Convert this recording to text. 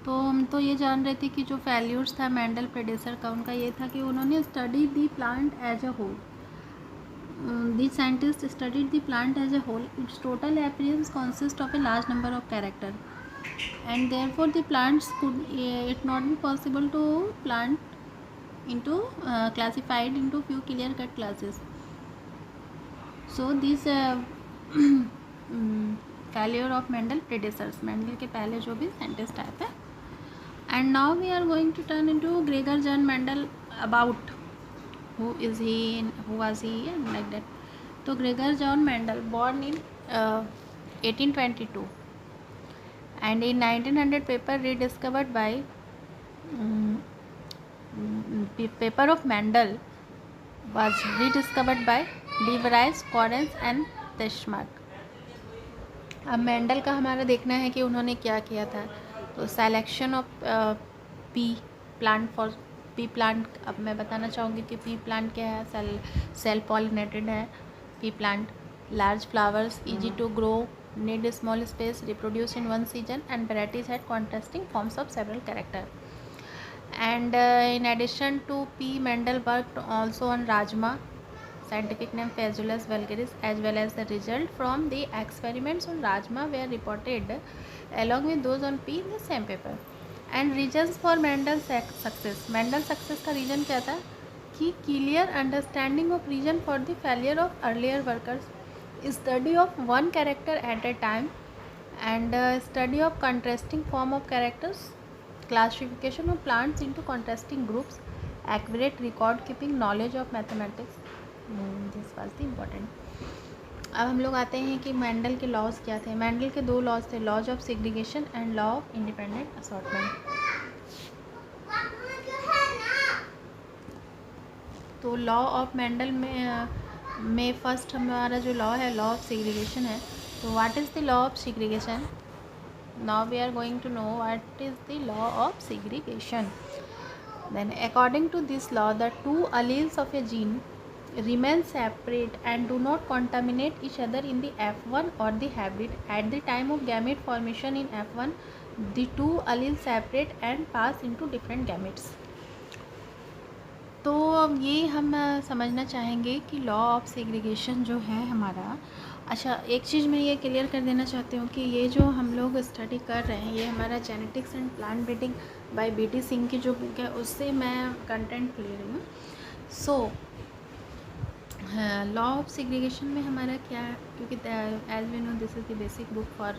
तो हम तो ये जान रहे थे कि जो फेल्यूर्स था मेंडल प्रेडेसर का, उनका ये था कि उन्होंने study the plant as a whole. These scientists studied the plant as a whole. Its total appearance consists of a large number of characters, and therefore the plants could it not be possible to plant into classified into few clear cut classes. So this failure of Mendel predecessors, Mendel के पहले जो भी scientist आए थे. And now we are going to turn into Gregor John Mendel, about who is he, who was he, and like that. तो Gregor John Mendel born in 1822, and in 1900 paper rediscovered by paper of Mendel was rediscovered by De Vries, Correns and Teschmark. अब Mendel का हमारा देखना है कि उन्होंने क्या किया था. तो selection of P plant for P plant. अब मैं बताना चाहूँगी कि पी प्लांट क्या है. सेल पॉलिनेटेड है P plant. Large flowers, easy to grow, need small space, reproduce in one season, and varieties had contrasting forms of several character. And in addition to P. Mendel worked also on Rajma, scientific name Phaseolus vulgaris, as well as the result from the experiments on Rajma were reported along with those on P in the same paper. And reasons for Mendel's success. Mendel success का reason क्या था कि clear understanding of reason for the failure of earlier workers, study of one character at a time, and study of contrasting form of characters, classification of plants into contrasting groups, accurate record keeping, knowledge of mathematics. This was the important. अब हम लोग आते हैं कि Mendel के laws क्या थे. Mendel के दो लॉज थे, laws of segregation and law of independent assortment. तो लॉ ऑफ मेंडल में फर्स्ट हमारा जो लॉ है लॉ ऑफ सेग्रीगेशन है. तो what is the law of segregation? Now we are going to know what is the law of segregation. Then according to this law, the two alleles of a gene remain separate and do not contaminate each other in the F1 or the hybrid. At the time of gamete formation in F1, the two alleles separate and pass into different gametes. तो ये हम समझना चाहेंगे कि law of segregation जो है हमारा. अच्छा, एक चीज़ मैं ये क्लियर कर देना चाहती हूँ कि ये जो हम लोग स्टडी कर रहे हैं ये हमारा genetics and plant breeding by BT Singh की जो बुक है उससे मैं कंटेंट ले रही हूँ. सो लॉ ऑफ सेग्रीगेशन में हमारा क्या है, क्योंकि as we know this is the basic book for